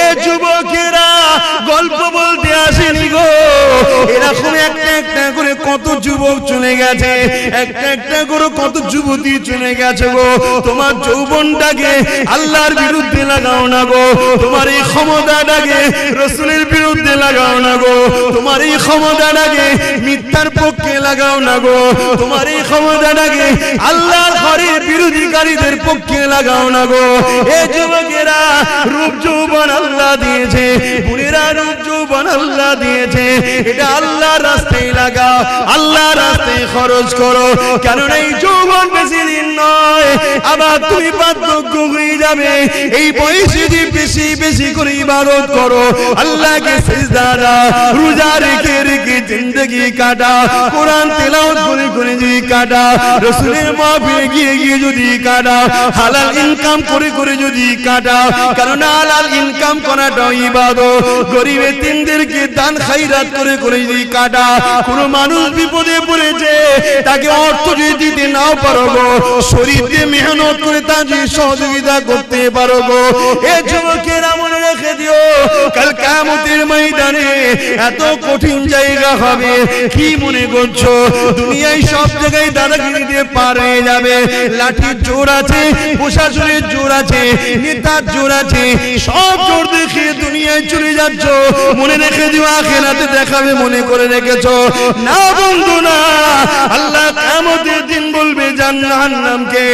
এ যুবকেরা গল্প বলতে আসেনি গো, এরকম একটা একটা করে কত যুবক চলে গেছে, একটা একটা করে কত যুবতী চলে গেছে গো। তোমার যৌবনটাকে আল্লাহর বিরুদ্ধে লাগাও না গো, তোমার এই ক্ষমতাটাকে রাসূলের বিরুদ্ধে লাগাও না গো, তোমার এই ক্ষমতাটাকে মিথ্যার পক্ষে লাগাও না গো, তোমার এই ক্ষমতাটাকে আল্লাহর ঘরের বিরোধীকারীদের পক্ষে লাগাও না গো। এ যুবকেরা রূপ যৌবন আল্লাহ দিয়েছে, বুড়িরা রূপ যৌবন আল্লাহ দিয়েছে, এটা আল্লাহর রাস্তায় লাগাও, আল্লাহর রাস্তায় খরচ করো, কারণ এই যৌবন বেশি দিন নয়, আবার তুমি বার্ধক্য হয়ে যাবে। এই বয়সে যে বেশি বেশি করে ইবাদত করো, আল্লাহকে সিজদা দাও, রোজা রেখে রেখে জিন্দেগি কাটা, কোরআন তেলাওয়াত করে করে যদি কাটা, রাসূলের মাহফিলে গিয়ে গিয়ে যদি কাটা, হালাল ইনকাম করে করে যদি কাটা, কারণ হালাল ইনকাম করাটা ইবাদত। গরিব এতিমদেরকে দান খায়রাত করে করে যদি কাটা, কোন মানুষ বিপদে পড়েছে তাকে অর্থ যদি দিতে নাও পারো গো, শরীর দিয়ে মেহনত করে তার যদি সহযোগিতা করতে পারো গো। এ যুবকেরা মনে রেখে দিও, কাল কিয়ামতের ময়দানে এত কঠিন জায়গা হবে। কি মনে করছো দুনিয়ায় সব জায়গায় দাদাগিরি দিয়ে পার হয়ে যাবে? লাঠির জোর আছে, প্রশাসনের জোর আছে, নেতার জোর আছে, সব জোর দেখিয়ে দুনিয়ায় চলে যাচ্ছ। মনে রেখে দিও আখিরাতে দেখাবে মনে করে রেখেছো না বন্ধু না। আল্লাহ কিয়ামতের দিন বলবে জাহান্নামকে,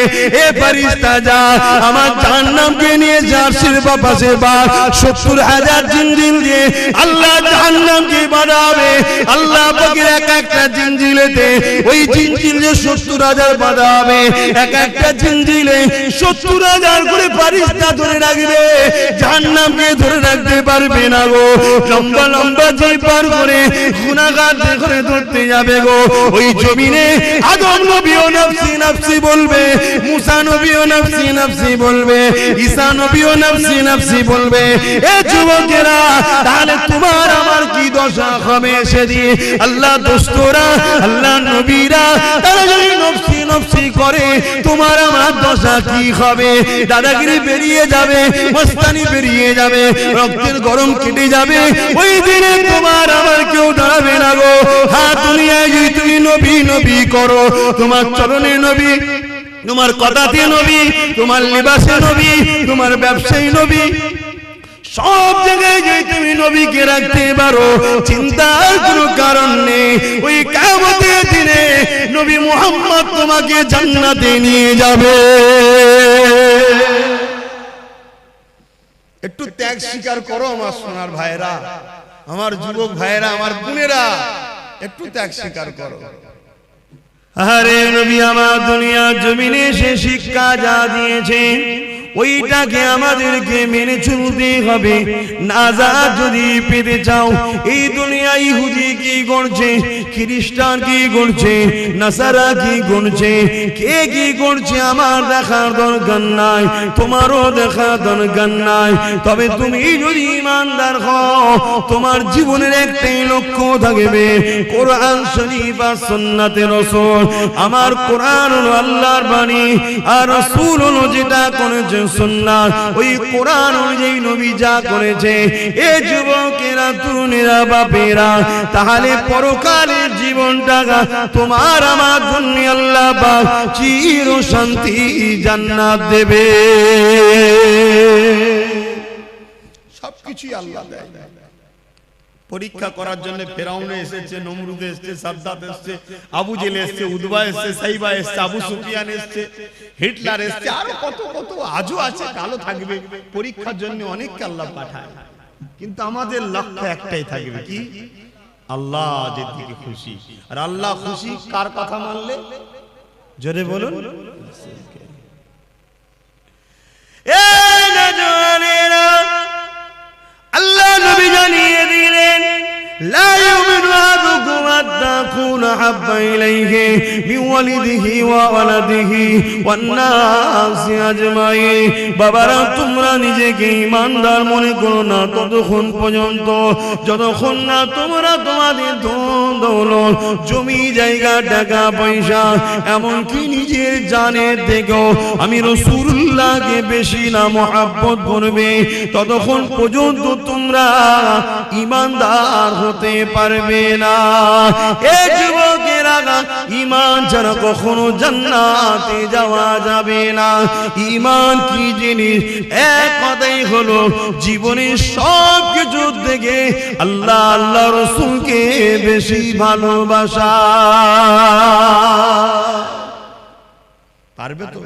এ ফেরেশতা যা আমার জাহান্নামকে নিয়ে জার্সির পাশে বা ৭০,০০০ জিনজিল দিয়ে আল্লাহ জাহান্নামকে বাঁধাবে। আল্লাহ পাকের এক একটা জিনজিলেতে ওই জিনজিলে ৭০,০০০ বাঁধা হবে, এক একটা জিনজিলে ৭০,০০০ করে ফেরেশতা ধরে রাখবে, জাহান্নামকে ধরে রাখতে পারবে না গো। লম্বা লম্বা যে পার করে গুনাহগার করে ধরতে যাবে গো। ওই জমিনে আদম নবীও নফসি নফসি বলবে, মুসা নবীও নফসি নফসি বলবে, ঈসা নবীও নফসি নফসি বলবে। এ যুবকেরা তাহলে তোমার আমার কি দশা হবে সেদিন? আল্লাহ দোস্তরা, আল্লাহ নবীরা তারা যদি নফসি নফসি করে, তোমার আমার দশা কি হবে? দাদাগিরি বেরিয়ে যাবে, মস্তানি বেরিয়ে যাবে, রক্তের গরম কেটে যাবে। ওই দিনে তোমার আমার কেউ দাঁড়াবে না গো। হ্যাঁ, দুনিয়ায় যদি তুমি নবী নবী করো, তোমার চরণে নবী, তোমার কথাতে নবী, তোমার লিবাসে নবী, তোমার ব্যবসায়ী নবী, সব জায়গায় যে তুমি নবীকে রাখতে পারো, চিন্তার কোনো কারণ নেই। ওই কিয়ামতের দিনে নবী মুহাম্মদ তোমাকে জান্নাতে নিয়ে যাবে। একটু ত্যাগ স্বীকার করো আমার সোনার ভাইরা, আমার যুবক ভাইরা, আমার বোনেরা, একটু ত্যাগ স্বীকার করো। আরে নবী আমার দুনিয়ার জমিনে সে শিক্ষা যা দিয়েছে ওইটাকে আমাদেরকে মেনে চলতে হবে। নাজাত যদি পেতে চাও, এই দুনিয়ায় ইহুদি কি করছে, খ্রিস্টান কি করছে, নাসারা কি করছে, কে কি করছে আমার দেখার দরকার নাই, তোমারও দেখার দরকার নাই। তবে তুমি যদি ইমানদার হও, তোমার জীবনের একটাই লক্ষ্য থাকবে, কোরআন শরীফ আর সুন্নাতে রাসূল। আমার কোরআন হলো আল্লাহর বাণী, আর রাসূল হলো যেটা করেছে সুন্নাত। ওই কোরআন অনুযায়ী নবী যা করেছে। এ যুবকেরা, তরুণেরা, বাপেরা, তাহলে পরকালের জীবনটা তোমার আমার জন্য আল্লাহ পাক চির শান্তি জান্নাত দেবে। সবকিছুই আল্লাহ দেয়। পরীক্ষা করার জন্য ফেরাউন এসেছে, নমরুদ এসেছে, সাদ্দাত এসেছে, আবু জেল এসেছে, উদবা এসেছে, সাইবা এসেছে, আবু সুফিয়ান এসেছে, হিটলার এসেছে, আর কত কত আজও আছে, কালো থাকবে। পরীক্ষার জন্য অনেককে আল্লাহ পাঠায়, কিন্তু আমাদের লক্ষ্য একটাই থাকবে, কি? আল্লাহ যেদিকে খুশি। আর আল্লাহ খুশি কার কথা মানলে? জোরে বলুন। এই নওজওয়ানেরা, আল্লাহ নবী জানিয়ে দিলেন, লা ইউমিনু আহাদুকুম হাত্তা আকুনা أحب إليه من والده وولده والناس أجمعين বাবারা তোমরা নিজেকে ঈমানদার মনে করো না ততক্ষণ পর্যন্ত যতক্ষণ না তোমরা তোমাদের ধন দৌলত জমি জায়গা টাকা পয়সা এমনকি নিজের জানের থেকেও আমি রাসূলুল্লাহকে বেশি না মহব্বত করবে ততক্ষণ পর্যন্ত তোমরা ঈমানদার হতে পারবে না। এই যুবকেরা ঈমান ছাড়া কখনো জান্নাতে যাওয়া যাবে না। ঈমান কি জিনিস? এক কথাই হলো জীবনের সব কিছু থেকে আল্লাহ আল্লাহ রাসূলকে বেশি ভালোবাসা। পারবে তো?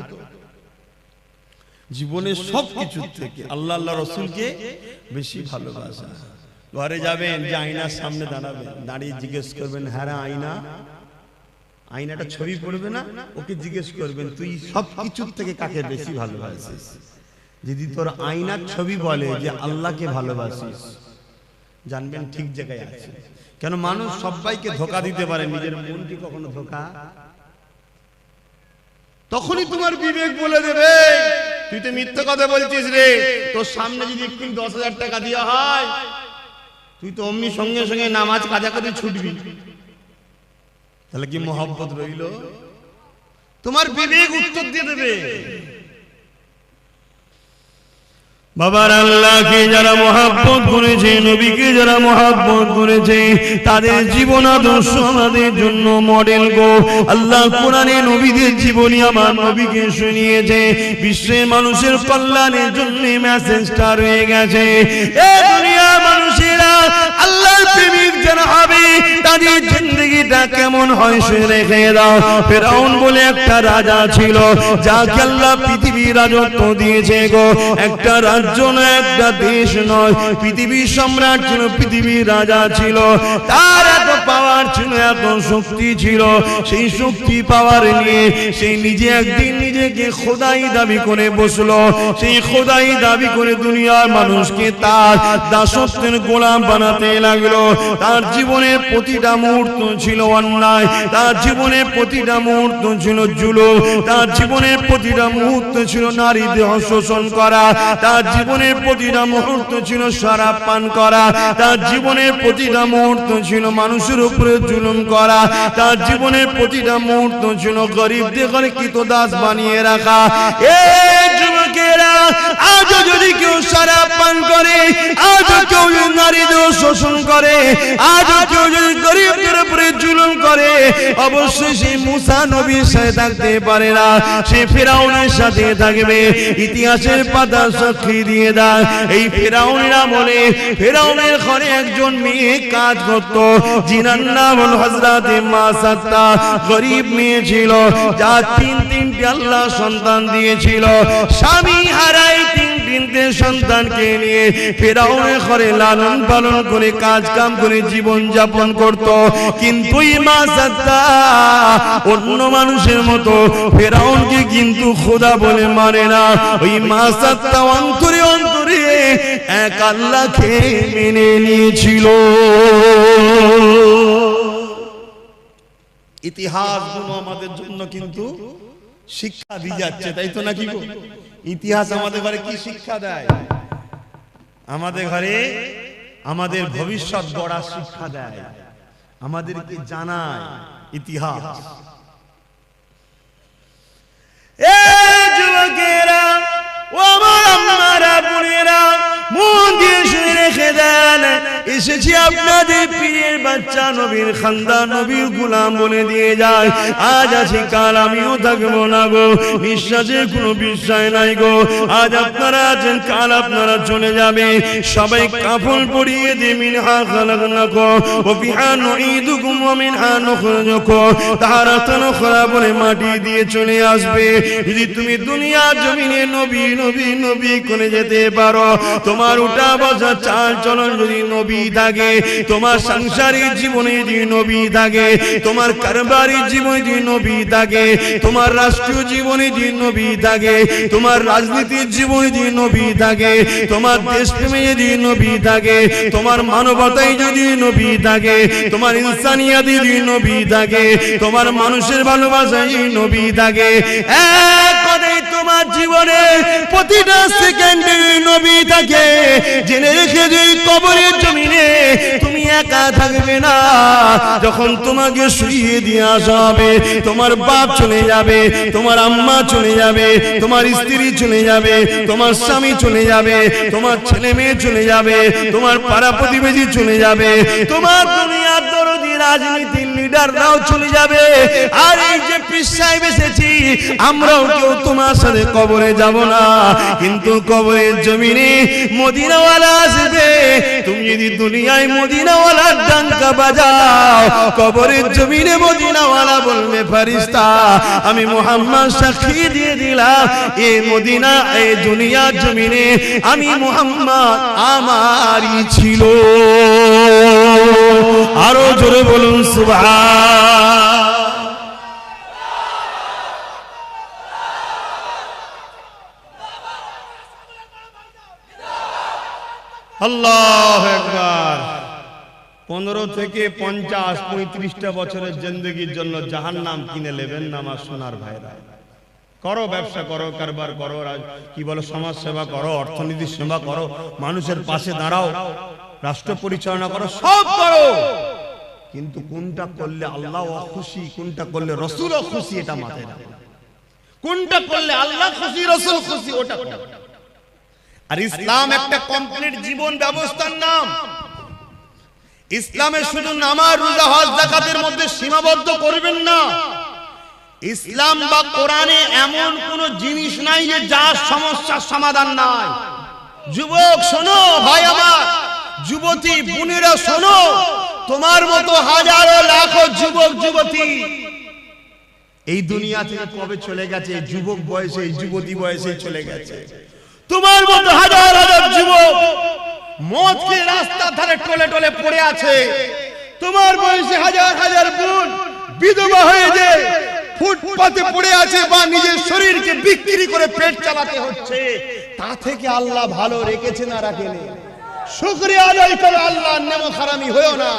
জীবনের সব কিছু থেকে আল্লাহ আল্লাহ রাসূলকে বেশি ভালোবাসা। ঘরে যাবেন, যে আয়নার সামনে দাঁড়াবেন, দাঁড়িয়ে জিজ্ঞেস করবেন, হ্যাঁ আয়না, আয়নাটা ছবি পড়বে না, ওকে জিজ্ঞেস করবেন তুই সব কিছুর থেকে কাকে বেশি ভালোবাসিস? যদি তোর আয়নার ছবি বলে যে আল্লাহকে ভালোবাসিস, জানবেন ঠিক জায়গায় আছে। কেন মানুষ সবাইকে ধোঁকা দিতে পারে, নিজের মনকে কখনো ধোঁকা। তখনই তোমার বিবেক বলে দেবে তুই তো মিথ্যা কথা বলছিস রে। তোর সামনে যদি একটু 10,000 টাকা দেওয়া হয়, তুই তো অমনি সঙ্গে সঙ্গে নামাজ কাজা করে ছুটবি। তাহলে কি মহব্বত রইল? তোমার বিবেক উত্তর দিয়ে দেবে। বাবার আল্লাহকে যারা মহব্বত করেছে, নবীকে যারা মহব্বত করেছে, তাদের জীবন আদর্শ আমাদের জন্য মডেল গো। আল্লাহ কোরআনে নবীদের জীবনী আমার নবীকে শুনিয়েছে, বিশ্বের মানুষের কল্যাণের জন্য মেসেজটা রয়ে গেছে। এই দুনিয়ার মানুষেরা আল্লাহর প্রেমিক যারা হবে তাদের জিন্দেগিটা কেমন হয় সে রেখে দাও। ফেরাউন বলে একটা রাজা ছিল, যাকে আল্লাহ পৃথিবীর রাজত্ব দিয়েছে গো। একটা রাজ্য নয়, একটা দেশ নয়, পৃথিবীর সম্রাট ছিল, পৃথিবীর রাজা ছিল। তার এত পাওয়ার ছিল, এত শক্তি ছিল। সেই শক্তি পাওয়ার নিয়ে সেই নিজে একদিন নিজেকে খোদাই দাবি করে বসলো। সেই খোদাই দাবি করে দুনিয়ার মানুষকে তার দাসত্বের গোলাম বানাতে লাগলো। তার জীবনের প্রতিটা মুহূর্ত ছিল অন্যায়, তার জীবনের প্রতিটা মুহূর্ত ছিল জুলুম, তার জীবনের প্রতিটা মুহূর্ত ছিল নারী দেহ শোষণ করা, তার জীবনের প্রতিটা মুহূর্ত ছিল শরাব পান করা, তার জীবনের প্রতিটা মুহূর্ত ছিল মানুষের উপরে জুলুম করা, তার জীবনের প্রতিটা মুহূর্ত ছিল গরিবদের ঘরে কৃতদাস বানিয়ে রাখা। এই যুবকেরা, আজও যদি কেউ শরাব পান করে, আজও কেউ নারী দেহ শোষণ করে, আজও কেউ যদি গরিবদের উপরে জুলুম করে, অবশ্যই সে মুসা নবীর সাথে থাকতে পারে না, সে ফেরাউনের সাথে থাকবে। ইতিহাসের পাতা সাক্ষী দিয়ে দেয়, এই ফেরাউনের আমলে ফেরাউনের ঘরে একজন মেয়ে কাজ করত, যিনার নাম হল হযরতে মাসাত্তা। গরিব মেয়ে ছিল, যা তিনটে আল্লাহ সন্তান দিয়েছিল। স্বামী হারাই তিনটে সন্তানকে নিয়ে ফেরাউনের ঘরে লালন পালন করে কাজ কাম করে জীবন যাপন করত। কিন্তু এই মাসাত্তা অন্য মানুষের মতো ফেরাউনকে কিন্তু খোদা বলে মানে না। ওই মাসাত্তা অন্তরে অন্তরে এক আল্লাহকে মেনে নিয়েছিল। ইতিহাসগুলো আমাদের জন্য কিন্তু শিক্ষা দিয়ে যাচ্ছে, তাই তো নাকি? ইতিহাস আমাদের ঘরে কি শিক্ষা দেয়? আমাদের ঘরে আমাদের ভবিষ্যৎ গড়ার শিক্ষা দেয়, আমাদেরকে জানায় ইতিহাস। এই যুবকেরা, ও আমার আম্মারা, বোনেরা, মন দিয়ে শুনে রেখে দেন, এসেছি আপনাদের পীরের বাচ্চা, নবীর খানদান, নবীর গোলাম বলে দিয়ে যায়। আজ আছি, কাল আমিও থাকবো না গো। নিঃশ্বাসের কোনো বিশ্বাস নাই গো। আজ আপনারা আছেন, কাল আপনারা চলে যাবে। সবাই কাফন পরিয়ে দিয়ে মিনহা খালাকনাকুম ওয়া ফিহা নুঈদুকুম ওয়া মিনহা নুখরিজুকুম তারাতান উখরা বলে মাটি দিয়ে চলে আসবে। যদি তুমি দুনিয়ার জমিনে নবী নবী নবী করে যেতে পারো, তোমার উঠা বসা চাল চলন যদি নবী নবী থাকে, তোমার সাংসারিক জীবনে যদি নবী থাকে, তোমার কারবারিক জীবনে যদি নবী থাকে, তোমার রাষ্ট্রীয় জীবনে যদি নবী থাকে, তোমার রাজনীতির জীবনে যদি নবী থাকে, তোমার দেশপ্রেমে যদি নবী থাকে, তোমার মানবতায় যদি নবী থাকে, তোমার ইনসানিয়াতে যদি নবী থাকে, তোমার মানুষের ভালোবাসায় যদি নবী থাকে, এক কথায় তোমার জীবনে প্রতিটা সেকেন্ডে নবী থাকে, জেনে রেখে যে কবরের জমিনে তুমি একা থাকবে না। যখন তোমাকে শুইয়ে দিয়ে আসা হবে, তোমার বাপ চলে যাবে, তোমার আম্মা চলে যাবে, তোমার স্ত্রী চলে যাবে, তোমার স্বামী চলে যাবে, তোমার ছেলে মেয়ে চলে যাবে, তোমার পাড়া প্রতিবেশী চলে যাবে, তোমার দুনিয়ার দরদি রাজনীতির লিডাররাও চলে যাবে। আর এই যে পীর সাহেব এসেছি, আমরাও কেউ তোমার সাথে কবরে যাব না, কিন্তু কবরের জমিনে মদিনাওয়ালা আসবে। তুমি যদি দুনিয়ায় মদিনাওয়ালার ডাঙ্কা বাজাও, কবরের জমিনে মদিনাওয়ালা বলবে ফেরেশতা আমি মুহাম্মদ সাক্ষী দিয়ে দিলাম, এই মদিনা এই দুনিয়ার জমিনে আমি মুহাম্মদ আমারই ছিল। আরো জোরে বলুন সুবহান। আল্লাহু আকবার। 15 থেকে 50 35টা বছরের জিন্দেগির জন্য জাহান্নাম কিনে নেবেন না আমার সোনার ভাইরা। করো, ব্যবসা করো, কারবার করো, কি বলো, সমাজ সেবা করো, অর্থনীতির সেবা করো, মানুষের পাশে দাঁড়াও, রাষ্ট্র পরিচালনা করো, সব করো, কিন্তু কোনটা করলে আল্লাহ খুশি, কোনটা করলে রাসূল খুশি, এটা মাথায় রাখো। কোনটা করলে আল্লাহ খুশি, রাসূল খুশি, ওটা করো। আর ইসলাম একটা কমপ্লিট জীবন ব্যবস্থার নাম। ইসলামে শুধু নামাজ, রোজা, হজ, যাকাতের মধ্যে সীমাবদ্ধ করবেন না। ইসলাম বা কোরআনে এমন কোন জিনিস নাই যে যার সমস্যার সমাধান নাই। যুবক শোনো, ভাই আমার, যুবতী বোনেরা শোনো, তোমার মতো হাজারো লাখো যুবক যুবতী এই দুনিয়া থেকে কবে চলে গেছে, যুবক বয়সে, এই যুবতী বয়সে চলে গেছে। তোমার মতো হাজার হাজার যুবক মদ খেয়ে রাস্তার ধারে টলে টলে পড়ে আছে। তোমার বয়সে হাজার হাজার বোন বিধবা হয়ে যায়, ফুটপাতে পড়ে আছে, বা নিজের শরীরকে বিক্রি করে পেট চালাতে হচ্ছে। তা থেকে আল্লাহ ভালো রেখেছে না রাখেনি? শুকরিয়া আদায় করো, আল্লাহর নেমত হারামি হয়ো না।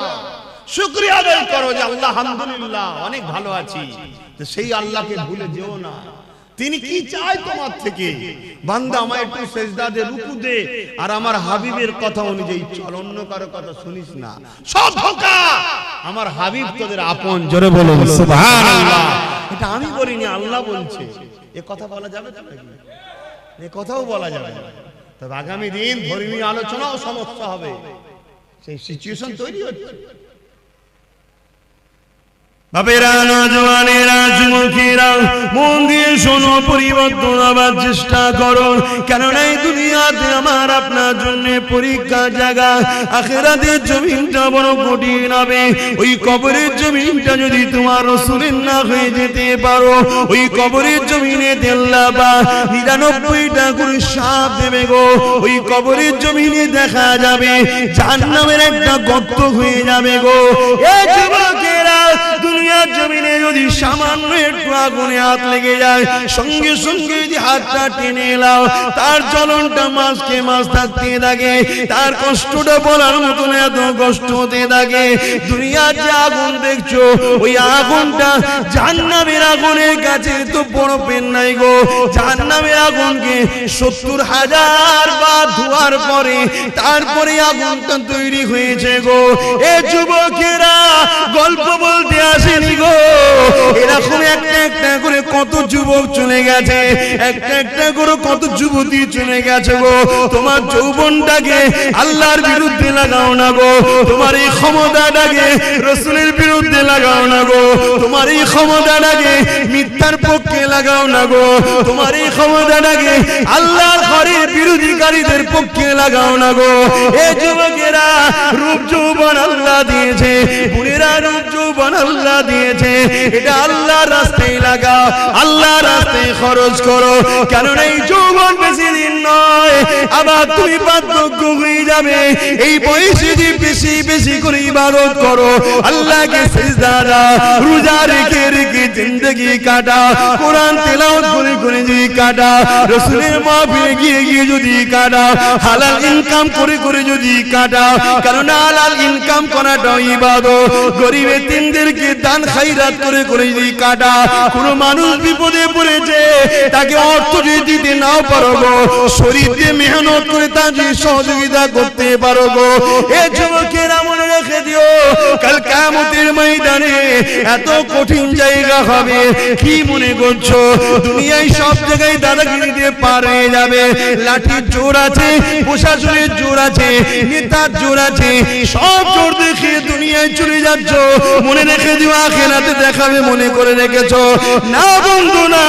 শুকরিয়া আদায় করো যে আল্লাহ আলহামদুলিল্লাহ অনেক ভালো আছি। তো সেই আল্লাহকে ভুলে যেও না। তিনি কি চায় তোমার থেকে? বান্দা আমায় একটু সেজদা দে, রুকু দে, আর আমার হাবিবের কথা অনুযায়ী চল, অন্য কারো কথা শুনিস না, সব ধোঁকা। আমার হাবিব তোদের আপন। জোরে বলো সুবহানাল্লাহ। এটা আমি বলিনি, আল্লাহ বলছে। এ কথা বলা যাবে তো নাকি? এ কথাও বলা যাবে না। তবে আগামী দিন ধর্মীয় আলোচনাও সমস্যা হবে, সেই সিচুয়েশন তৈরি হচ্ছে। বাপেরা, নওজওয়ানেরা, যুবকেরা, মন দিয়ে শোনো, পরিবর্তন হবার চেষ্টা করো। কেননা এই দুনিয়াতে আমার আপনার জন্য পরীক্ষার জায়গা। আখিরাতের জমিনটা বড় কঠিন হবে। ওই কবরের জমিনটা যদি তোমার রাসূলের না হয়ে যেতে পারো, ওই কবরের জমিনে আল্লাহ বা 99টা করে সাপ দেবে গো। ওই কবরের জমিনে দেখা যাবে জাহান্নামের একটা গর্ত হয়ে যাবে গো। এই যুবকেরা, দুনিয়ার জমিনে যদি সামান্য একটু আগুনে হাত লেগে যায়, সঙ্গে সঙ্গে যদি হাতটা টেনে এলাও, তার জ্বলনটা মাসকে মাস থাকতে থাকে, তার কষ্টটা বলার মতন এত কষ্ট হতে থাকে। দুনিয়ার যে আগুন দেখছো, ওই আগুনটা জাহান্নামের আগুনের কাছে তো বড় পেন নাই গো। জাহান্নামের আগুনকে 70,000 বার ধোয়ার পরে তারপরে আগুনটা তৈরি হয়েছে গো। এ যুবকেরা, গল্প বলতে আসেনি গো। এরকম একটা একটা করে কত যুবক চলে গেছে, একটা একটা করে কত যুবতী চলে গেছে গো। তোমার যৌবনটাকে আল্লাহর বিরুদ্ধে লাগাও না গো। তোমার এই ক্ষমতাটাকে রাসূলের বিরুদ্ধে লাগাও না গো। তোমার এই ক্ষমতাটাকে মিথ্যার পক্ষে লাগাও না গো। তোমার এই ক্ষমতাটাকে আল্লাহর ঘরের বিরোধীকারীদের পক্ষে লাগাও না গো। এ যুবকেরা, রূপ যৌবন আল্লাহ দিয়েছে, বুড়িরা রূপ যৌবন যৌবন আল্লাহ দিয়েছে, এটা আল্লাহর রাস্তায় লাগাও, আল্লাহর রাস্তায় খরচ করো, কারণ এই যৌবন বেশি দিন নয়, আবার তুমি বার্ধক্য হয়ে যাবে। এই বয়সে যদি বেশি বেশি করে ইবাদত করো, আল্লাহকে সিজদা দাও, রোজা রেখে রেখে জিন্দেগি কাটা, কোরআন তেলাওয়াত করে করে যদি কাটা, রাসূলের মাহফিলে গিয়ে গিয়ে যদি কাটা, হালাল ইনকাম করে করে যদি কাটা, কারণ হালাল ইনকাম করাটাও ইবাদত। গরিব এতিমদেরকে দান খায়রাত করে করে যদি কাটা, কোন মানুষ বিপদে পড়েছে তাকে অর্থ যদি দিতে নাও পারো গো, শরীর দিয়ে মেহনত করে তা যদি সহযোগিতা করতে পারো গো, এ যুবকেরা মনে রেখে দিও, কাল কিয়ামতের ময়দানে এত কঠিন জায়গা হবে। কি মনে করছো দুনিয়ায় সব জায়গায় দাদাগিরি দিয়ে পার হয়ে যাবে? লাঠির জোর আছে, প্রশাসনের জোর আছে, নেতার জোর আছে, সব জোর দেখে দুনিয়ায় চলে যাচ্ছ, মনে রেখে দিও আখিরাতে দেখাবে মনে করে রেখেছো না বন্ধু না।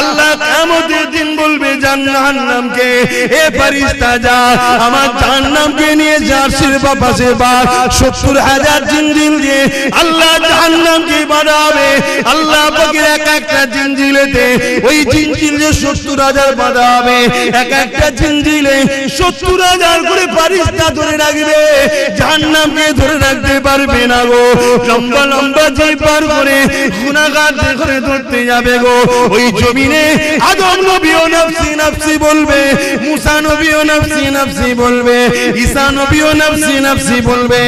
আল্লাহ কিয়ামতের দিন বলবে জাহান্নামকে, এ ফেরেশতা যা আমার জাহান্নামকে নিয়ে যা, সিরবা পাশে বা 70,000 জিনজিল দিয়ে আল্লাহ জাহান্নামকে বাঁধাবে। আল্লাহ পাকের এক একটা জিনজিলেতে ওই জিনজিলে 70,000 বাঁধা হবে, এক একটা জিনজিলে 70,000 করে ফেরেশতা ধরে রাখবে, জাহান্নামকে ধরে রাখতে পারবে না গো। লম্বা লম্বা জিল পার করে গুনাহগার করে ধরতে যাবে গো। ওই জমিনে আদম নবীও নফসি নফসি বলবে, মুসা নবীও নফসি নফসি বলবে, ঈসা নবীও নফসি নফসি বলবে।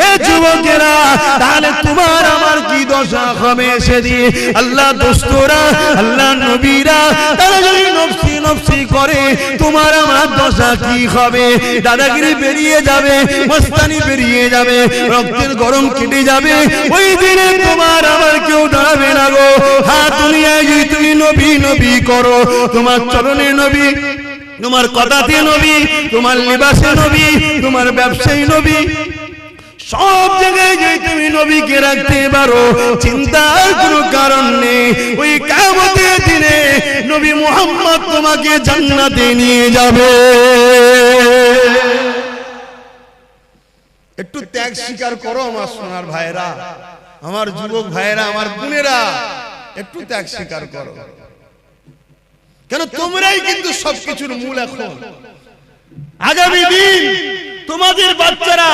এ যুবকেরা, তাহলে তোমার আমার কি দশা হবে সেদিন? আল্লাহ দোস্তরা, আল্লাহ নবীরা তারা যদি নফসি নফসি করে, তোমার আমার দশা কি হবে? দাদাগিরি বেরিয়ে যাবে, মস্তানি বেরিয়ে যাবে, রক্তের গরম কেটে যাবে। ওই দিনে তোমার আমার কেউ দাঁড়াবে না গো। হ্যাঁ, দুনিয়ায় যদি তুমি নবী নবী করো, তোমার চরণে নবী, তোমার কথাতে নবী, তোমার লিবাসে নবী, তোমার ব্যবসায়ী নবী, সব জায়গায় যদি তুমি নবীকে রাখতে পারো, চিন্তার কোনো কারণ নেই। ওই কিয়ামতের দিনে নবী মুহাম্মদ তোমাকে জান্নাতে নিয়ে যাবে। একটু ত্যাগ স্বীকার করো আমার সোনার ভাইরা, আমার যুবক ভাইরা, আমার বোনেরা, একটু ত্যাগ স্বীকার করো, কেন তোমরাই কিন্তু সবকিছুর মূল। এখন আগামী দিন তোমাদের বাচ্চারা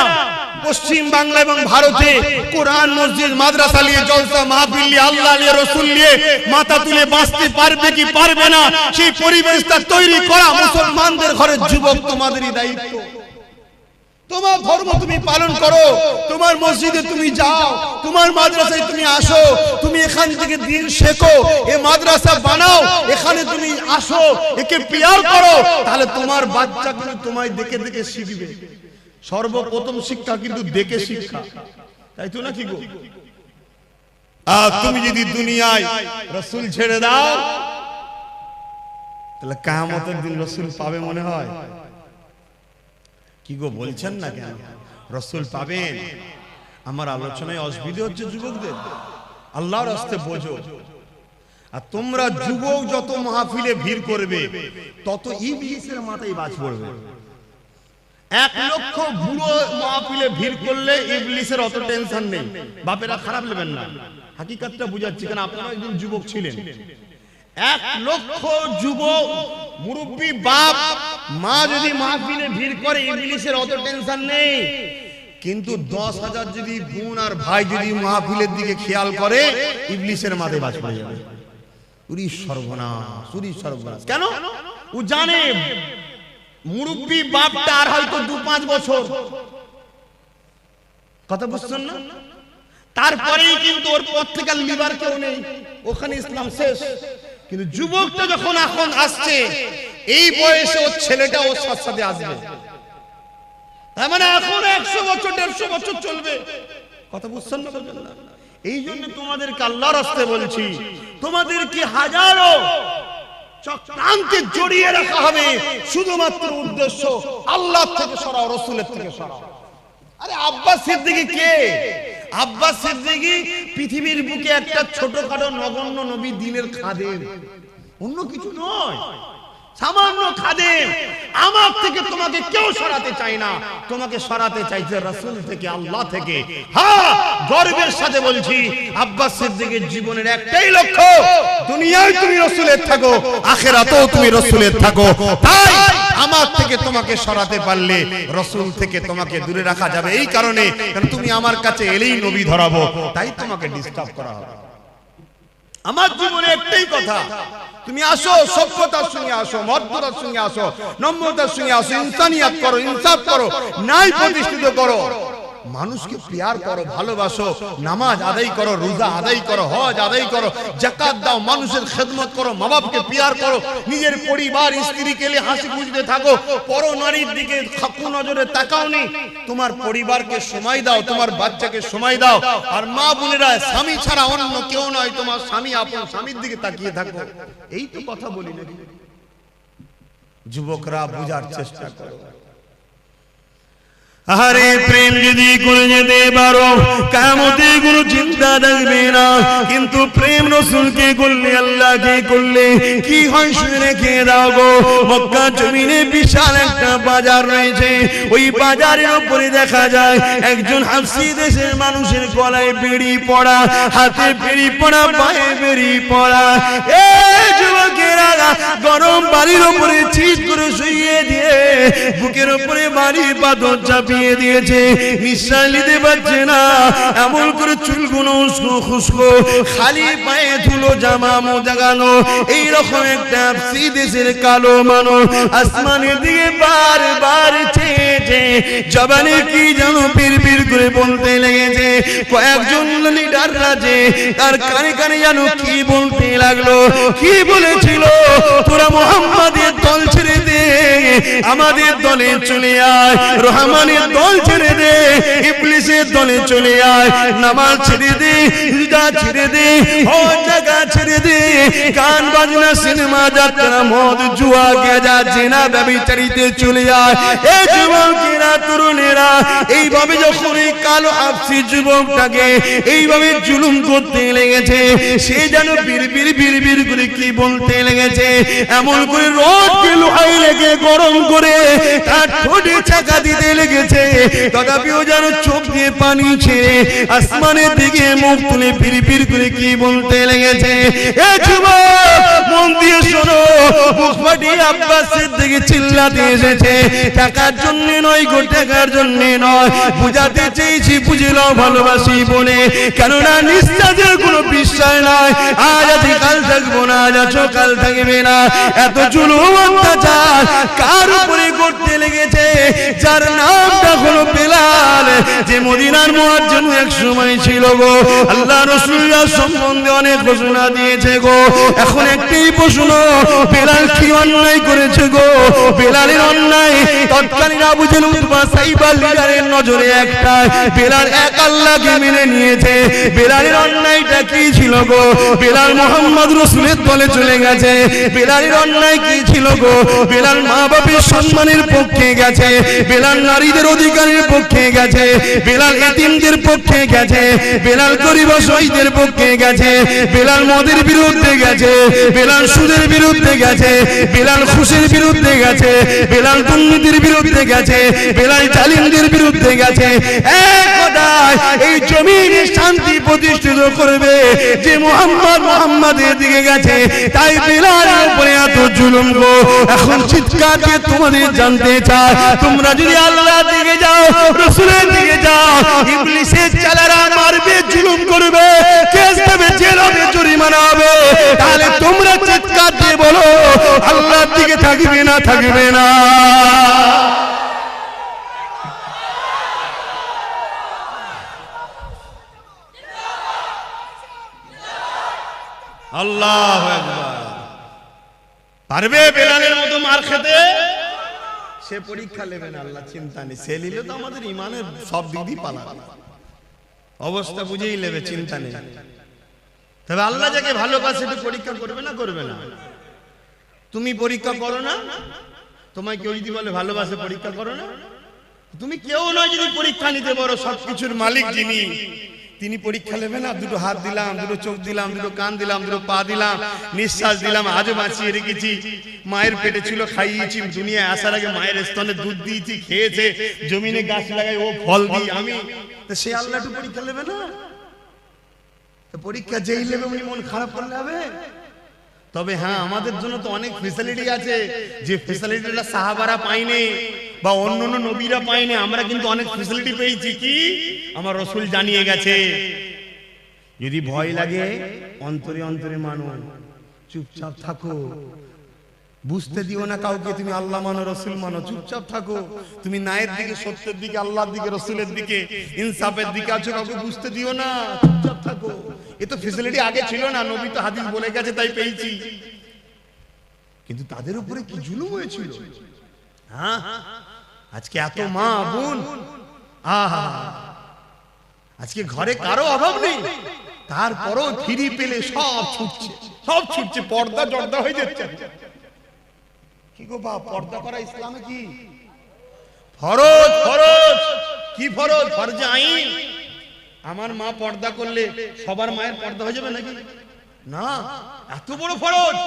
পশ্চিম বাংলা এবং ভারতে কোরআন, মসজিদ, মাদ্রাসা নিয়ে, জলসা মাহফিল নিয়ে, আল্লাহ নিয়ে, রাসূল নিয়ে মাথা তুলে বাঁচতে পারবে কি পারবে না, সেই পরিবেশটা তৈরি করা মুসলমানদের ঘরের যুবক তোমাদেরই দায়িত্ব। তোমার ধর্ম তুমি পালন করো, তোমার মসজিদে তুমি যাও, তোমার মাদ্রাসায় তুমি আসো, তুমি এখান থেকে দিন শেখো, এই মাদ্রাসা বানাও, এখানে তুমি আসো, একে পিয়ার করো, তাহলে তোমার বাচ্চা কিন্তু তোমায় দেখে দেখে শিখবে। সর্বপ্রথম শিক্ষা কিন্তু দেখে শিক্ষা, তাই তো নাকি গো? আর তুমি যদি দুনিয়ায় রাসূল ছেড়ে দাও, তাহলে কিয়ামতের দিন রাসূল পাবে মনে হয়? কি গো বলছেন না কেন? রাসূল পাবেন। আমার আলোচনায় অসুবিধা হচ্ছে যুবকদের, আল্লাহর রাস্তায় বোঝো। আর তোমরা যুবক যত মাহফিলে ভিড় করবে, তত ইবলিসের মাথায় বাজ পড়বে। 1 লক্ষ বুড়ো মাহফিলে ভিড় করলে ইবলিসের অত টেনশন নেই। বাপেরা খারাপ নেবেন না, হাকিকতটা বুঝাচ্ছি, কারণ আপনারা একদিন যুবক ছিলেন। 1 লক্ষ যুবক মুরব্বী বাপ মা যদি মাহফিলে ভিড় করে, ইবলিসের অত টেনশন নেই। কিন্তু 10,000 যদি বোন আর ভাই যদি মাহফিলের দিকে খেয়াল করে, ইবলিসের মাথায় বাজ পড়ে যাবে। উরি সর্বনাশ, উরি সর্বনাশ। কেন? ও জানে মুরব্বী বাপটা আর হয়তো 2-5 বছর, কথা বুঝছেন না? তারপরেই কিন্তু ওর পর থেকে লিবার কেউ নেই, ওখানে ইসলাম শেষ। কিন্তু যুবকটা যখন এখন আসছে, এই বয়সে ওর ছেলেটা ওর সাথে আসবে, তার মানে এখন 100 বছর 150 বছর চলবে, কথা বুঝছেন না? এই জন্য তোমাদেরকে আল্লাহর রাস্তায় বলছি, তোমাদেরকে হাজারো চক্রান্তে জড়িয়ে রাখা হবে, শুধুমাত্র উদ্দেশ্য আল্লাহ থেকে সরাও, রাসূলের থেকে সরাও। আরে আব্বাস সিদ্দিকী কে? আব্বাস সিদ্দিকী পৃথিবীর বুকে একটা ছোটখাটো নগণ্য নবী, দ্বীনের খাদেম, অন্য কিছু নয়। সামান্য খাদেম, আমার থেকে তোমাকে কেউ সরাতে চায় না, তোমাকে সরাতে চাইছে রাসূল থেকে, আল্লাহ থেকে। হ্যাঁ, গর্বের সাথে বলছি, আব্বাস সিদ্দিকের জীবনের একটাই লক্ষ্য, দুনিয়ায় তুমি রাসূলের থাকো, আখিরাতেও তুমি রাসূলের থাকো। তাই আমার থেকে তোমাকে সরাতে পারলে রাসূল থেকে তোমাকে দূরে রাখা যাবে, এই কারণে কারণ তুমি আমার কাছে এলেই নবী ধরাবো, তাই তোমাকে ডিস্টার্ব করা হবে। আমার জীবনে একটাই কথা, তুমি আসো, সভ্যতার সঙ্গে আসো, মর্যাদার সঙ্গে আসো, নম্রতার সঙ্গে আসো, ইনসানিয়াত করো, ইনসাফ করো, ন্যায় প্রতিষ্ঠিত করো, মানুষকে প্যার করো, ভালোবাসো, নামাজ আদায় করো, রোজা আদায় করো, হজ আদায় করো, যাকাত দাও, মানুষের খেদমত করো, মা বাপকে প্যার করো, নিজের পরিবার স্ত্রীকে নিয়ে হাসি খুশিতে থাকো, পর নারীর দিকে খাকু নজরে তাকাও নি, তোমার পরিবারকে সময় দাও, তোমার বাচ্চাকে সময় দাও। আর মা বোনেরা, স্বামী ছাড়া অন্য কেউ নয়, তোমার স্বামী আপন স্বামীর দিকে তাকিয়ে থাকো। এই তো কথা বলি নাকি? যুবকরা বুঝার চেষ্টা করো। আরে প্রেম যদি করে যেতে পারো, কিয়ামতে কোনো চিন্তা থাকবে না। কিন্তু প্রেম রাসূলকে করলে, আল্লাহকে করলে কি হয় শুনে রেখে দাও গো। মক্কা জমিনে বিশাল একটা বাজার রয়েছে, ওই বাজারের উপরে দেখা যায় একজন হাবশী দেশের মানুষের গলায় বেড়ি পড়া, হাতে বেড়ি পড়া, পায়ে বেড়ি পড়া। এই যুবকেরা গরম বালির উপরে চিৎ করে শুইয়ে দিয়ে বুকের উপরে বাড়ি পাথর চাপিয়ে দিয়েছে, নিঃশ্বাস নিতে পারছে না, এমন করে চুলগুলো উস্কো খুস্কো, খালি পায়ে ধুলো, জামা মোজাগানো, এইরকম একটা হাবশী দেশের কালো মানুষ আসমানের দিকে বারবার চেয়েছে, জবানে কি যেন পিরপির করে বলতে লেগেছে। কয়েকজন লিডার রাজে তার কানে কানে যেন কি বলতে লাগলো, কি বলেছিল, তোরা মুহাম্মাদের দল ছেড়ে দে, আমাদের দলে চলে আয়, রহমানের দল ছেড়ে দে, ইবলিসের দলে চলে আয়, নামাজ ছেড়ে দে, রোজা ছেড়ে দে, হজ জাকাত ছেড়ে দে, গান বাজনা, সিনেমা, যাত্রা, মদ, জুয়া, গাঁজা, জিনা, ব্যভিচারিতে চলে আয়। এই যুবকেরা, তরুণেরা এইভাবে যখন এই কালো হাবশী যুবকটাকে এইভাবে জুলুম করতে লেগেছে, সে যেন বিড়বিড় বিড়বিড় করে কি বলতে লেগেছে, এমন করে রোদকে লোহায় লেগে গরম করে তার ঠোঁটে চাকা দিতে লেগেছে, তথাপিও যেন চোখ দিয়ে পানি ছেড়ে আসমানের দিকে মুখ তুলে বিড়বিড় করে কি বলতে লেগেছে। এ যুবক, মন দিয়ে শোনো, মুখ ফাটিয়ে আব্বাস সিদ্দিক চিল্লাতে এসেছে, টাকার জন্য নয় গো, টাকার জন্য নয়, বুঝাতে চেয়েছি, বুঝে নাও ভালোবাসি বলে, কেননা নিঃশ্বাসের কোনো বিশ্বাস নাই, আজ আছি কাল থাকবো না, আজ আছো কাল থাকবে না। এত জুলুম অত্যাচার কার উপরে করতে লেগেছে, যার নামটা হলো বেলাল, যে মদিনার মুয়াজ্জিন এক সময় ছিল গো। আল্লাহ রাসূলের সম্বন্ধে অনেক ঘোষণা দিয়েছে গো। এখন একটাই প্রশ্ন, বেলাল কি অন্যায় করেছে গো? বেলালের অন্যায় তৎকালীন আবু জেহেল, উতবা, সাইবা লিডারের নজরে একটা, বেলাল এক আল্লাহকে মেনে নিয়েছে। বেলালের অন্যায়টা কি ছিল গো? বেলাল মুহাম্মদ রাসূলের দলে চলে গেছে। বেলালের অন্যায় কি ছিল গো? বেলাল মা বাপের সম্মানের পক্ষে গেছে, বেলাল নারীদের অধিকারের পক্ষে গেছে, বেলাল এতিমদের পক্ষে গেছে, বেলাল গরিব অসহায়দের পক্ষে গেছে, বেলাল মদের বিরুদ্ধে গেছে, বেলাল সুদের বিরুদ্ধে গেছে, বেলাল ঘুষের বিরুদ্ধে গেছে, বেলাল দুর্নীতির বিরুদ্ধে গেছে, বেলাল জালিমদের বিরুদ্ধে গেছে। এক কথায় এই জমিনে শান্তি প্রতিষ্ঠিত করবে যে মুহাম্মাদের দিকে গেছে, তাই বেলালের উপরে এত জুলুম গো। এখন চিৎকার দিয়ে তোমাদের জানতে চাই, তোমরা যদি আল্লাহর দিকে যাও, রাসূলের দিকে যাও, ইবলিসের চালারা মারবে, জুলুম করবে, কেস দেবে, জেল হবে, জরিমানা হবে, তাহলে তোমরা চিৎকার দিয়ে বলো আল্লাহর দিকে থাকবে না, থাকবে না? আল্লাহু আকবার। পারবে বেলালের মতো মার খেতে? সে পরীক্ষা নেবে না, আল্লাহ চিন্তা নেই, সে নিলে তো আমাদের ইমানের সব দিক দিয়ে পালাবে, অবস্থা বুঝেই নেবে, চিন্তা নেই। তবে আল্লাহ যাকে ভালোবাসে একটু পরীক্ষা করবে না, করবে না? তুমি পরীক্ষা করো না? তোমায় কেউ যদি বলে ভালোবাসে, পরীক্ষা করো না? তুমি কেউ নয় যদি পরীক্ষা নিতে পারো, সবকিছুর মালিক যিনি, তিনি পরীক্ষা নেবে না, দুটো হাত দিলাম, দুটো চোখ দিলাম, দুটো কান দিলাম, দুটো পা দিলাম, নিঃশ্বাস দিলাম, আজও বাঁচিয়ে রেখেছি। মায়ের পেটে ছিল, খাইয়েছি, দুনিয়ায় আসার আগে মায়ের স্তনে দুধ দিয়েছি, খেয়েছে, জমিনে গাছ লাগাই ও ফল দিই আমি, তো সে আল্লাহ একটু পরীক্ষা নেবে না? পরীক্ষা যেই নেবে উনি মন খারাপ করলে হবে? তবে হ্যাঁ, আমাদের জন্য তো অনেক ফেসিলিটি আছে, যে ফেসিলিটিটা সাহাবারা পায়নি বা অন্যান্য নবীরা পায়নি, আমরা কিন্তু অনেক ফেসিলিটি পেয়েছি। কি? আমার রাসূল জানিয়ে গেছে। যদি ভয় লাগে অন্তরে অন্তরে মানো, চুপচাপ থাকো, বুঝতে দিও না কাউকে তুমি আল্লাহ মানো, রাসূল মানো, চুপচাপ থাকো। তুমি ন্যায়ের দিকে, সত্যের দিকে, আল্লাহর দিকে, রাসূলের দিকে, ইনসাফের দিকে আছো, কাউকে বুঝতে দিও না, চুপচাপ থাকো। এ তো ফেসিলিটি আগে ছিল না, নবী তো হাদিস বলে গেছে তাই পেয়েছি। কিন্তু তাদের উপরে কি জুলুম হয়েছিল! হ্যাঁ, আজকে এত মা বোন, আহা, আজকে ঘরে কারো অভাব নেই, তারপরও ফিরি পেলে সব ছুটছে, সব ছুটছে, পর্দা জর্দা হয়ে যাচ্ছে। কি গো বাপ, পর্দা করা ইসলামে কি ফরজ? ফরজ কি ফরজ? ফরজে আইন। আমার মা পর্দা করলে সবার মায়ের পর্দা হয়ে যাবে নাকি? না, এত বড় ফরজ,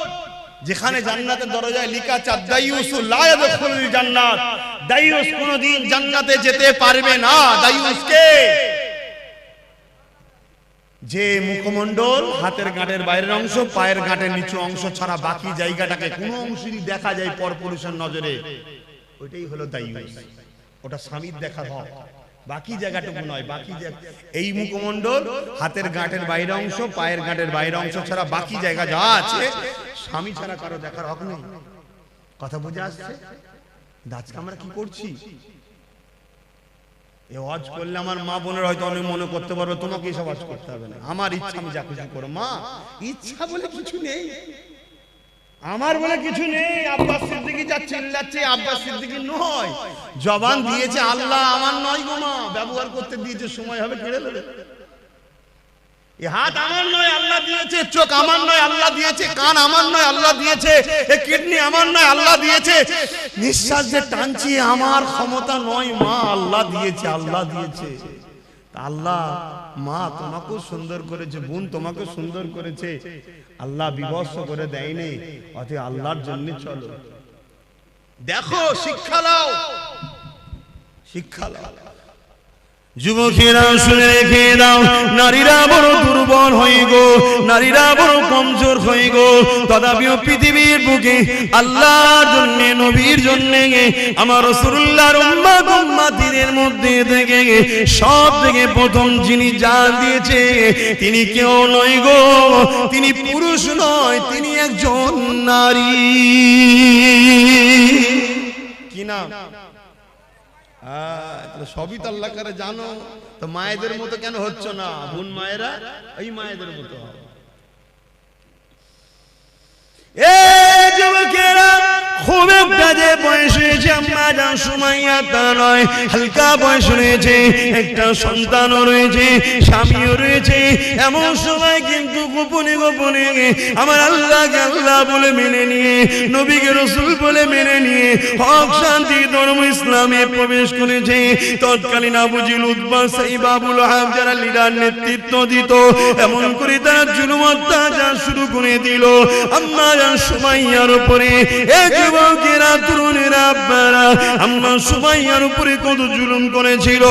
যেখানে জান্নাতের দরজায় লেখা আছে দাইয়ুসু লা ইয়াদখুলুল জান্নাত, দাইয়ুস কোনদিন জান্নাতে যেতে পারবে না। দাইয়ুস কে? যে মুখমণ্ডল, হাতের গাঁটের বাইরের অংশ, পায়ের গাঁটের নিচু অংশ ছাড়া বাকি জায়গাটাকে কোন অংশই দেখা যায় পরপুরুষের নজরে, ওইটাই হলো দাইয়ুস। ওটা স্বামীর দেখা হয়, বাকি জায়গাটুকু নয়। বাকি এই মুখমণ্ডল, হাতের গাঁটের বাইরের অংশ, পায়ের গাঁটের বাইরের অংশ ছাড়া বাকি জায়গা যা আছে স্বামী ছাড়া কারো দেখার হক নেই। কথা বুঝে আসছে? আজকে আমরা কি করছি? এই ওয়াজ করলে আমার মা বোনের হয়তো অনেক মনে করতে পারবে তোমাকে এসব ওয়াজ করতে হবে না, আমার ইচ্ছা আমি যা খুশি করো। মা, ইচ্ছা বলে কিছু নেই, আমার বলে কিছু নেই। আব্বাস সিদ্দিকী যা চিল্লাচ্ছে, আব্বাস সিদ্দিকী নয়, জবান দিয়েছে আল্লাহ, আমার নয় গো মা, ব্যবহার করতে দিয়েছে, সময় হবে কেড়ে নেবে। এই হাত আমার নয়, আল্লাহ দিয়েছে। চোখ আমার নয়, আল্লাহ দিয়েছে। কান আমার নয়, আল্লাহ দিয়েছে। এই কিডনি আমার নয়, আল্লাহ দিয়েছে। নিঃশ্বাস যে টানছি আমার ক্ষমতা নয়, মা আল্লাহ দিয়েছে, আল্লাহ দিয়েছে। আল্লাহ, মা তোমাকেও সুন্দর করেছে, বোন তোমাকেও সুন্দর করেছে, আল্লাহ বিবস্ত করে দেয়নি। অতএব আল্লাহর জন্য চলো, দেখো, শিক্ষা নাও, শিক্ষা নাও। যুবকেরা শুনে রেখে দাও, নারীরা বড় দুর্বল হয়ে গো, নারীরা বড় কমজোর হয়ে গো, তথাপিও পৃথিবীর বুকে আল্লাহর জন্য, নবীর জন্য, আমার রাসূলুল্লাহর উম্মত উম্মতিদের মধ্যে থেকে সব থেকে প্রথম যিনি জান দিয়েছে, তিনি কেউ নয় গো, তিনি পুরুষ নয়, তিনি একজন নারী। কি নাম? সবই তো আল্লাহ করে জানো, তো মায়েদের মতো কেন হচ্ছ না? বোন মায়েরা এই মায়েদের মতো। খুব একটা যে বয়স হয়েছে আম্মা জান সুমাইয়া তা নয়, হালকা বয়স রয়েছে, একটা সন্তানও রয়েছে, স্বামীও রয়েছে। এমন সময় কিন্তু গোপনে গোপনে আমার আল্লাহকে আল্লাহ বলে মেনে নিয়ে, নবীকে রাসূল বলে মেনে নিয়ে হক শান্তি ধর্ম ইসলামে প্রবেশ করেছে। তৎকালীন আবু জিল, উতবা, সাইবা, আবু লাহাব যারা লিডার নেতৃত্ব দিত, এমন করে তারা জুলুম অত্যাচার শুরু করে দিল আম্মা জান সুমাইয়ার উপরে। যুবকেরা, তরুণেরা, আব্বারা, আম্মা সুমাইয়ার উপরে কত জুলুম করেছিল।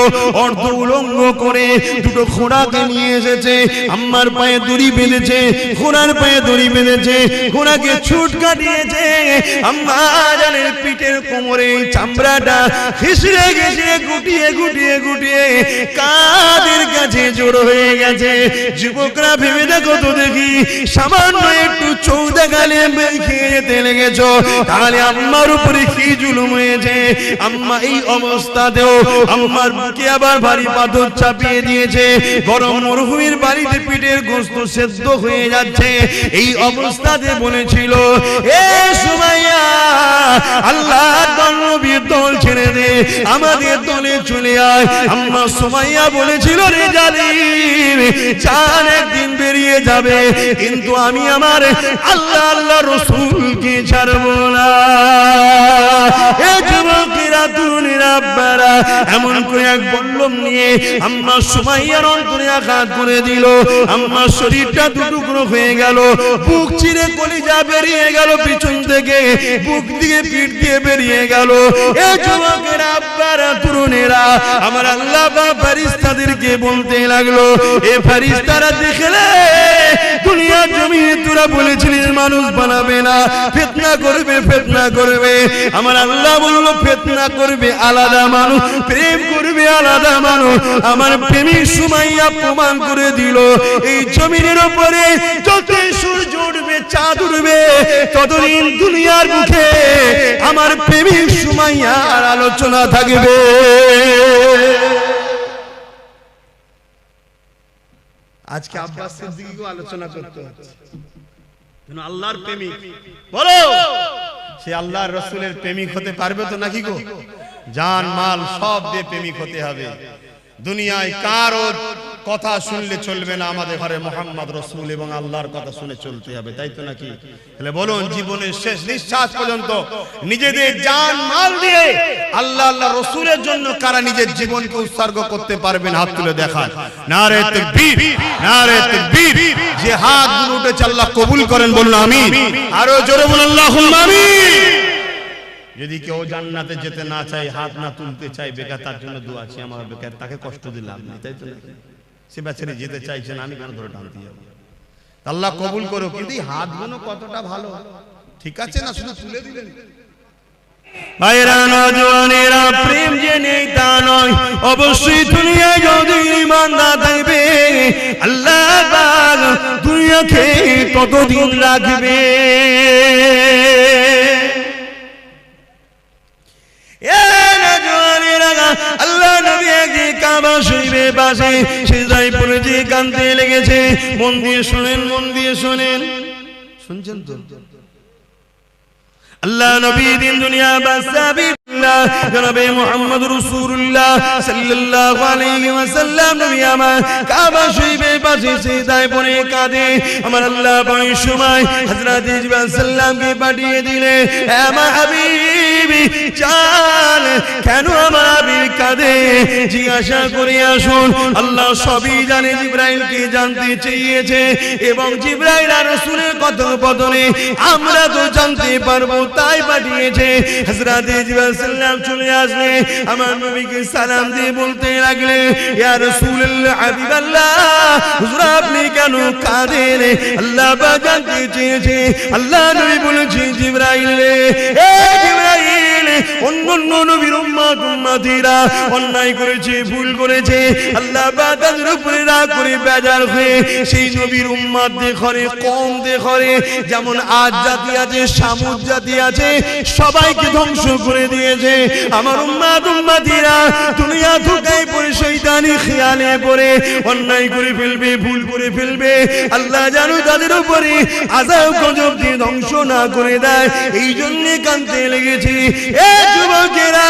অর্ধ উলঙ্গ করে দুটো ঘোড়াকে নিয়ে এসেছে, আম্মার পায়ে দড়ি বেঁধেছে, ঘোড়ার পায়ে দড়ি বেঁধেছে, ঘোড়াকে ছুট কাটিয়েছে। আম্মা জানের পিঠের কোমরে চামড়াটা ঘিসড়ে ঘিসড়ে গুটিয়ে গুটিয়ে গুটিয়ে কাদের কাছে জড়ো হয়ে গেছে। যুবকরা ভেবে দেখো তো দেখি, সামান্য একটু চৌদা গালে খেয়ে যেতে লেগেছ, তাহলে আম্মার উপরে কি জুলুম হয়েছে। আম্মা এই অবস্থাতেও আম্মার বুকে আবার ভারী পাথর চাপিয়ে দিয়েছে, গরম মরুভূমির বাড়িতে পিঠের গোশত সেদ্ধ হয়ে যাচ্ছে। এই অবস্থাতে বলেছিল, এ সুমাইয়া, আল্লাহর নবীর দল ছেড়ে দে, আমাদের দলে চলে আয়। আম্মা সুমাইয়া বলেছিল, রে জালিম, জান একদিন বেরিয়ে যাবে, কিন্তু আমি আমার আল্লাহ আল্লাহ রাসূলকে ছাড়বো না। এ যুবকেরা, তরুণেরা, আব্বারা এমন করে এক বল্লম নিয়ে আম্মা সুমাইয়ার অন্তরে আঘাত করে দিল। আম্মার শরীরটা দুটুকরো হয়ে গেল, বুক চিরে কলিজা বেরিয়ে গেল, পিছন থেকে বুক দিয়ে পিঠ দিয়ে বেরিয়ে গেল। এ যুবকেরা, আব্বারা, তরুণেরা, আমার আল্লাহ বা ফেরেশতাদেরকে বলতে লাগলো, এ ফেরেশতারা দেখলে দুনিয়ার জমিনে তোরা বলেছিলিস মানুষ বানাবে না, ফিতনা করবে, ফিতনা করবে। আমার আল্লাহ বলল ফিতনা করবে আলাদা মানুষ, প্রেম করবে আলাদা মানুষ। আমার প্রেমিক সুমাইয়া প্রমাণ করে দিল, এই জমিনের উপরে যত সূর্য উঠবে, চাঁদ উঠবে, ততদিন দুনিয়ার মুখে আমার প্রেমিক সুমাইয়ার আলোচনা থাকবে। আজকে আব্বাস সিদ্দিকীকে আলোচনা করতে হচ্ছে, আল্লাহর প্রেমিক। বলো, সে আল্লাহর রাসূলের প্রেমিক হতে পারবে তো নাকি গো? জান মাল সব দিয়ে প্রেমিক হতে হবে। দুনিয়ায় কারো কথা শুনলে চলবে না, আমাদের ঘরে মুহাম্মদ রাসূল এবং আল্লাহর কথা শুনে চলতে হবে, তাই তো নাকি? তাহলে বলুন, জীবনের শেষ নিঃশ্বাস পর্যন্ত নিজেদের জান মাল দিয়ে আল্লাহ আল্লাহ রাসূলের জন্য কারা নিজের জীবনকে উৎসর্গ করতে পারবেন? হাত তুলে দেখান। নারে তাকবীর, নারে তাকবীর। যে হাতগুলো উঠেছে আল্লাহ কবুল করেন, বলুন আমিন। আরো জোরে বলুন আল্লাহুম্মা আমিন। যদি কেউ জান্নাতে যেতে না চায়, হাত না তুলতে চায়, বেকার, তার জন্য দোয়া আছে। আমার বেকার, তাকে কষ্ট দিলাম না, তাই তো? সে বেচারি যেতে চাইছে না, আমি কেন ধরে টানতে যাবো? আল্লাহ কবুল করো। কিন্তু এই হাতগুলো কতটা ভালো, ঠিক আছে না? শুধু তুলে দিলেন। ভাইরা, নওজওয়ানেরা, প্রেম যে নেই তা নয়, অবশ্যই দুনিয়ায় যদি ঈমান না থাকবে, আল্লাহ পাক দুনিয়াকে ততদিন রাখবে। আল্লাহ নবী একদিন কাবা শরীফের পাশে সিজদায় পড়ে যে কাঁদতে লেগেছে। মন দিয়ে শুনেন, মন দিয়ে শোনেন, শুনছেন তো? আল্লাহ নবী দিন দুনিয়া বাসাবি জনাবে মুহাম্মদ রাসূলুল্লাহ সাল্লাল্লাহু আলাইহি ওয়াসাল্লাম নবী আমার কাবা শরীফের পাশে সিজদায় পড়ে কাঁদে। আমার আল্লাহ পাক সময় হযরত জিবরাইল সাল্লামকে পাঠিয়ে দিলে, আমার হাবিবি চাল কেন আমার হাবিব কাঁদে জিজ্ঞাসা করে আসুন। আল্লাহ সবই জানে, জিবরাইলকে জানতে চেয়েছে এবং জিবরাইল আর রাসূলের কথোপকথনে আমরা তো জানতে পারবো, তাই পাঠিয়েছে। হযরত জিবরাইল সাল্লাম চলে আসলে আমার নবীকে সালাম দিয়ে বলতে লাগলে, ইয়া রাসূলুল্লাহ, হাবিবাল্লাহ, হুজুর আপনি কেন কাঁদেন? আল্লাহ পাক জানতে চেয়েছে। আল্লাহ নবী বলেছে, জিবরাইল রে, এ জিবরাইল, অন্য নবীর উম্মতিরা অন্যায় করেছে, ভুল করেছে, আল্লাহ পাক তাদের উপরে রাগ করে বেজার হয়ে সেই নবীর উম্মতদের ঘরে, কওমদের ঘরে, যেমন আজ জাতি আছে, সামুদ জাতি আছে, সবাইকে ধ্বংস করে দিয়েছে। আমার উম্মতিরা দুনিয়া ধোঁকায় পড়ে, শয়তানি খেয়ালে পড়ে অন্যায় করে ফেলবে, ভুল করে ফেলবে। আল্লাহ জানো তাদের উপরে আযাব গজব দিয়ে ধ্বংস না করে দেয়, এই জন্য কাঁদতে লেগেছি। এ যুবকেরা,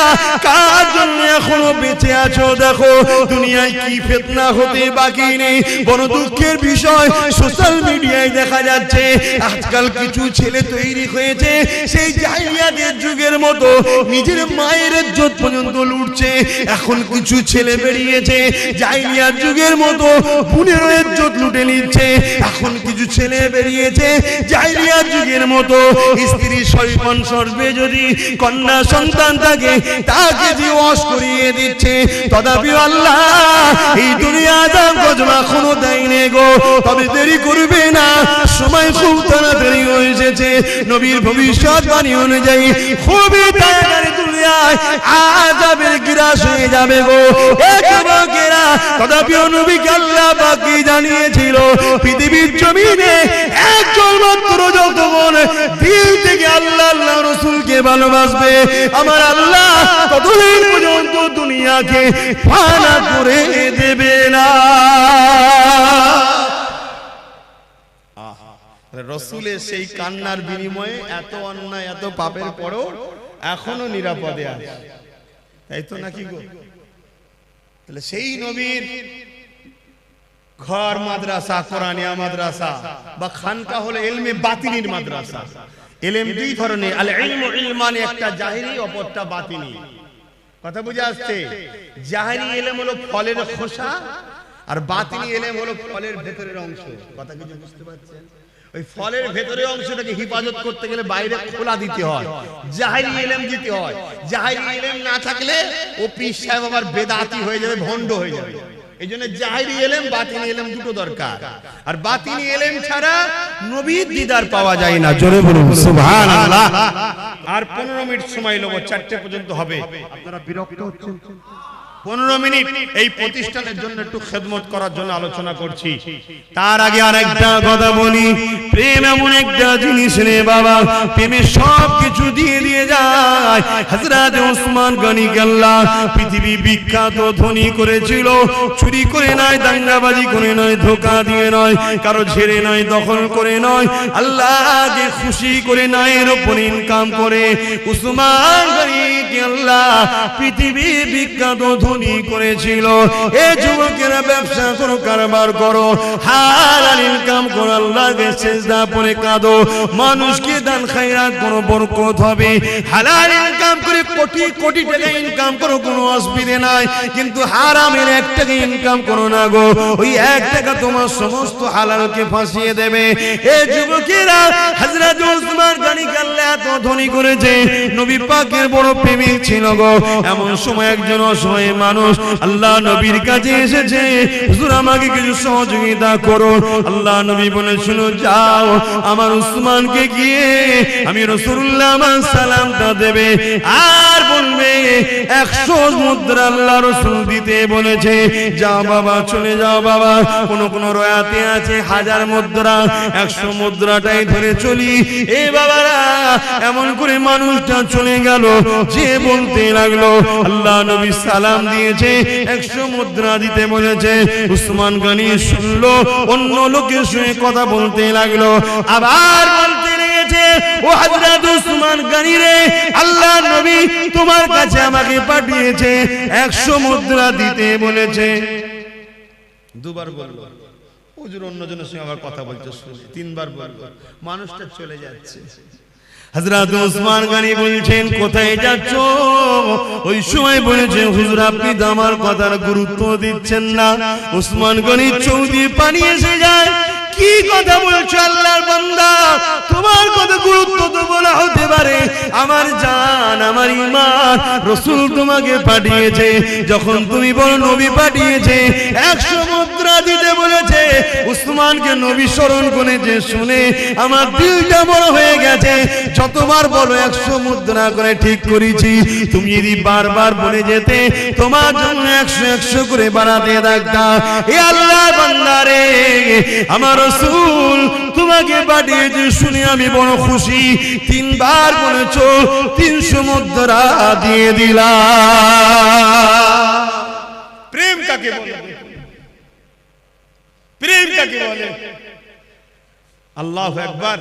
কার জন্য এখনো বেঁচে আছো? দেখো দুনিয়ায় কি ফিতনা হতে বাকি নেই। বড় দুঃখের বিষয়, সোশ্যাল মিডিয়ায় দেখা যাচ্ছে আজকাল কিছু ছেলে তৈরি হয়েছে সেই জাহিলিয়াতের যুগের মতো, নিজের মায়ের ইজ্জত পর্যন্ত লুটছে। এখন কিছু ছেলে বেরিয়েছে জাহিলিয়াত যুগের মতো বোনের ইজ্জত লুটে নিচ্ছে। এখন কিছু ছেলে বেরিয়েছে জাহিলিয়াত যুগের মতো স্ত্রী সৈপন সর্বে যদি কন্যা সন্তান থাকে তাকে দিবস করিয়ে দিচ্ছে। তথাপি আল্লাহ এই দুনিয়া দাম গজব এখনো দেয়নি গো। তবে দেরি করবে না, সময় খুব তাড়াতাড়ি হয়ে এসেছে। নবীর ভবিষ্যৎবাণী অনুযায়ী খুবই তাড়াতাড়ি দুনিয়ায় আযাবের গ্রাস হয়ে যাবে গো। এ যুবকেরা, তথাপি নবীকে আল্লাহ পাক জানিয়েছিল পৃথিবীর জমিনে একজন মাত্র যতক্ষণ দিল থেকে আল্লাহ আল্লাহ রাসূলকে ভালোবাসবে, আমার আল্লাহ ততদিন পর্যন্ত দুনিয়াকে ফানা করে দেবে না। রাসূলের সেই কান্নার বিনিময়ে এত অন্যায়, এত পাপের পরও এখনো নিরাপদে আছে, তাই তো নাকি গো? তাহলে সেই নবীর ঘর মাদ্রাসা, কোরআনিয়া মাদ্রাসা বা খানকা হলো ইলমে বাতিনির মাদ্রাসা। ইলম দুই ধরনের, আল ইলমু ইলমানি, একটা জাহিরি, অপরটা বাতিনি। কথা বুঝে আসছে? জাহেরি ইলম হলো ফলের খোসা, আর বাতিনি ইলম হলো ফলের ভেতরের অংশ। কথা কিছু বুঝতে পারছেন? ওই ফলের ভেতরের অংশটাকে হিফাজত করতে গেলে বাইরে খোলা দিতে হয়, জাহেরি ইলম দিতে হয়। জাহেরি ইলম না থাকলে ও পীর সাহেব আবার বেদাতি হয়ে যাবে, ভণ্ড হয়ে যাবে। এই জন্য জাহেরি ইলম বাতিনি ইলম দুটো দরকার, আর বাতিনি ইলম ছাড়া নবীর দিদার পাওয়া যায় না। জোরে বলুন সুবহানাল্লাহ। আর 15 মিনিট সময় নেব, 4টে পর্যন্ত হবে। আপনারা বিরক্ত হচ্ছেন? 15 মিনিট এই প্রতিষ্ঠানের জন্য একটু খেদমত করার জন্য আলোচনা করছি। তার আগে আরেকটা কথা বলি, প্রেম এমন একটা জিনিস রে বাবা, প্রেমে সব কিছু দিয়ে দিয়ে যায়। হযরত ওসমান গনি আল্লাহ পৃথিবী বিখ্যাত ধনী করেছিল, চুরি করে নয়, দাঙ্গাবাজি করে নয়, ধোঁকা দিয়ে নয়, কারো ঝেড়ে নয়, দখল করে নয়, আল্লাহকে খুশি করে নায়ের উপর ইনকাম করে ওসমান গনি আল্লাহ পৃথিবী বিখ্যাত করেছিল। এই যুবকেরা ব্যবসা করো, কারবার করো, হালাল ইনকাম করো, আল্লাহকে সিজদা পড়ে কাঁদো, মানুষকে দান খায়রাত করো, বরকত হবে। হালাল ইনকাম করে কোটি কোটি টাকা ইনকাম করো, কোনো অসুবিধা নাই, কিন্তু হারামের 1 টাকা ইনকাম করো না গো, ওই 1 টাকা তোমার সমস্ত হালালকে ফাঁসিয়ে দেবে। এই যুবকেরা হযরত ওসমান গনি আল্লাহ এত ধনী করেছে, নবী পাকের বড় প্রেমিক ছিল গো। এমন সময় একজন অসহায় মানুষ আল্লাহ নবীর কাছে এসেছে, হুজুর আমাকে কিছু সহযোগিতা করুন। আল্লাহ নবী বলে, শুনো, যাও আমার উসমানকে গিয়ে আমি রাসূলুল্লাহ আমার সালামটা দেবে, আর বলবে 100 মুদ্রা আল্লাহ রাসূল দিতে বলেছে। যাও বাবা, চলে যাও বাবা। কোন রয়াতে আছে 1000 মুদ্রা, 100 মুদ্রাটাই ধরে চলি। এ বাবারা, এমন করে মানুষটা চলে গেল, যে বলতে লাগলো আল্লাহ নবী সালাম দিয়েছে, 100 মুদ্রা দিতে বলেছে। উসমান গনি শুনলো, অন্য লোকের সঙ্গে কথা বলতে লাগলো, আবার বলতে লেগেছে, ও হযরত উসমান গনি রে, আল্লাহ নবী তোমার কাছে আমাকে পাঠিয়েছে, 100 মুদ্রা দিতে বলেছে। দুবার বলল, হুজুর অন্যজনের সঙ্গে আবার কথা বলতে শুনে 3বার বলল, মানুষটা চলে যাচ্ছে। হযরত ওসমান গনি বলছেন, কোথায় যাচ্ছ? ওই সময় বলেছে, হুজুর আপনি তো আমার কথার গুরুত্ব দিচ্ছেন না। ওসমান গনি চৌদি পানি এসে যায়, কি কথা বলছো আল্লাহর বান্দা, তোমার কথা গুরুত্ব তো বলা হতে পারে, আমার জান, আমার ঈমান, রাসূল তোমাকে পাঠিয়েছে, যখন তুমি বলো নবী পাঠিয়েছে, 100 মুদ্রা দিতে বলেছে। উসমানকে নবী স্মরণ করেছে, শুনে আমার দিলটা বড় হয়ে গেছে, যতবার বলো 100 মুদ্রা করে ঠিক করেছি, তুমি যদি বারবার বলে যেতে, তোমার জন্য 100 করে বাড়াতে থাকতাম। এ আল্লাহর বান্দা রে, আমার রাসূল তোমাকে পাঠিয়েছে শুনে আমি বড় খুশি, 3বার বলেছো, 300 মুদ্রা দিয়ে দিলাম। প্রেম কাকে বলে? প্রেম কাকে বলে? আল্লাহু আকবার।